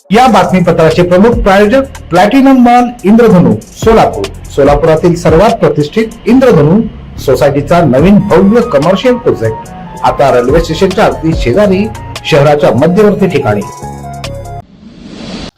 या बातमीपत्राचे प्रमुख प्रायोजक प्लॅटिनम मॉल इंद्रधनु सोलापूर। सोलापुरातील सर्वात प्रतिष्ठित इंद्रधनु सोसायटीचा नवीन भव्य कमर्शियल प्रोजेक्ट आता रेल्वे स्टेशनच्या अगदी शेजारी शहराच्या मध्यवर्ती ठिकाणी।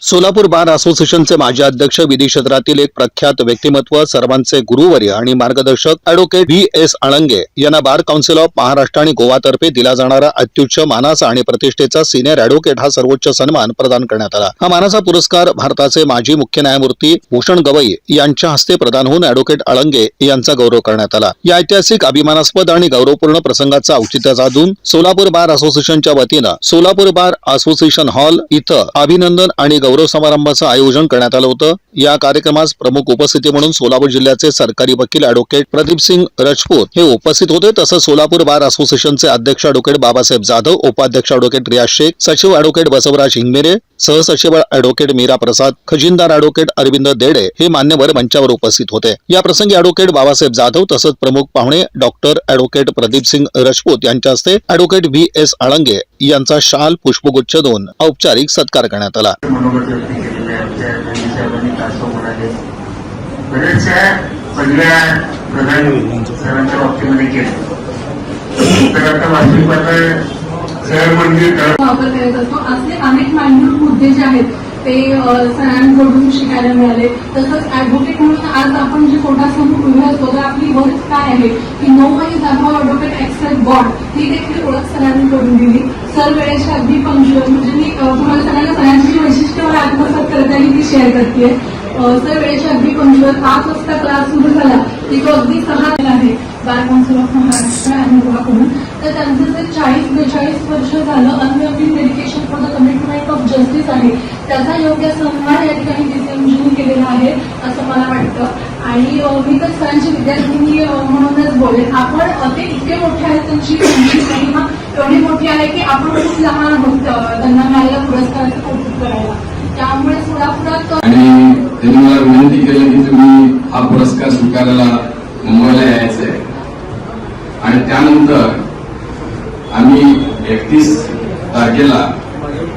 सोलापूर बार असोसिएशनचे माजी अध्यक्ष, विधी क्षेत्रातील एक प्रख्यात व्यक्तिमत्व, सर्वांचे गुरुवर्य आणि मार्गदर्शक ॲडव्होकेट व्ही.एस. आळंगे यांना बार काउन्सिल ऑफ महाराष्ट्र आणि गोवातर्फे दिला जाणारा अत्युच्च मानाचा आणि प्रतिष्ठेचा सिनियर ॲडव्होकेट हा सर्वोच्च सन्मान प्रदान करण्यात आला। हा मानाचा पुरस्कार भारताचे माजी मुख्य न्यायमूर्ती भूषण गवई यांच्या हस्ते प्रदान होऊन ॲडव्होकेट आळंगे यांचा गौरव करण्यात आला। या ऐतिहासिक, अभिमानास्पद आणि गौरवपूर्ण प्रसंगाचा औचित्य साधून सोलापूर बार असोसिएशनच्या वतीनं सोलापूर बार असोसिएशन हॉल इथं अभिनंदन आणि गौरव समारंभाचं आयोजन करण्यात आलं होतं। या कार्यक्रमास प्रमुख उपस्थिती म्हणून सोलापूर जिल्ह्याचे सरकारी वकील ॲडव्होकेट प्रदीपसिंग राजपूत हे उपस्थित होते। तसंच सोलापूर बार असोसिएशनचे अध्यक्ष ॲडव्होकेट बाबासाहेब जाधव, उपाध्यक्ष ॲडव्होकेट रियाज शेख, सचिव ॲडव्होकेट बसवराज हिंगमिरे, सहसचिव ॲडव्होकेट मीरा प्रसाद, खजिनदार ॲडव्होकेट अरविंद देडे हे मान्यवर मंचावर उपस्थित होते। या प्रसंगी ॲडव्होकेट बाबासाहेब जाधव तसंच प्रमुख पाहुणे डॉक्टर ॲडव्होकेट प्रदीपसिंग राजपूत यांच्या हस्ते ॲडव्होकेट व्ही.एस. आळंगे यांचा शाल, पुष्पगुच्छ देऊन औपचारिक सत्कार करण्यात आला। पहिल्या प्रधानांच्या बाबतीमध्ये केलं तर आता वास्तविक वापर करत असतो। असे अनेक मान्य मुद्दे जे आहेत ते सरांकडून शिकायला मिळाले। तसंच ॲडव्होकेट म्हणून आज आपण जे कोर्टासमोर उभे असतो तर आपली ओळख काय आहे की no one is about advocate except God, ही देखील ओळख सरांनी करून दिली। सर वेळेच्या अगदी पंक्च्युअल, म्हणजे मी तुम्हाला सगळ्यांना सरांची वैशिष्ट्य मला आत्मसात करता येईल ती शेअर करते। सर वेळेच्या अगदी पंक्च्युअल 5 वाजता क्लास सुरू झाला की तो अगदी 6 आहे बार काउन्सिल ऑफ महाराष्ट्र आणि गोवाकडून। तर त्यांचं जे 40-42 वर्ष झालं unwavering dedication for the commitment of justice आहे, त्याचा योग्य सन्मान या ठिकाणी डिसेंजनी केलेला आहे असं मला वाटतं। आणि मी तर सरांची विद्यार्थिनी म्हणूनच बोलेन, आपण ते इतके मोठे आहेत, त्यांची महिमा एवढी मोठी आहे की आपण खूप लहान आहोत त्यांना मिळालेल्या पुरस्काराचं कौतुक करायला। त्यामुळे सोलापुरात आणि त्यांनी मला विनंती केली की तुम्ही हा पुरस्कार स्वीकारायला मुंबईला यायचंय। आणि त्यानंतर आम्ही 31 तारखेला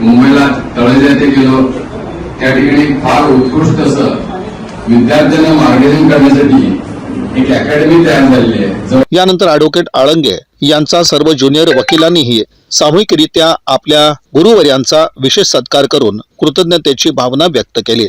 मुंबईला तळेजा येथे गेलो। त्या ठिकाणी फार उत्कृष्ट असं विद्यार्थ्यांना मार्गदर्शन करण्यासाठी एक अकॅडमी तयार झालेली आहे। यानंतर ॲडव्होकेट आळंगे यांचा सर्व ज्युनियर वकिलांनीही सामूहिकरित्या आपल्या गुरुवर्यांचा विशेष सत्कार करून कृतज्ञतेची भावना व्यक्त केली।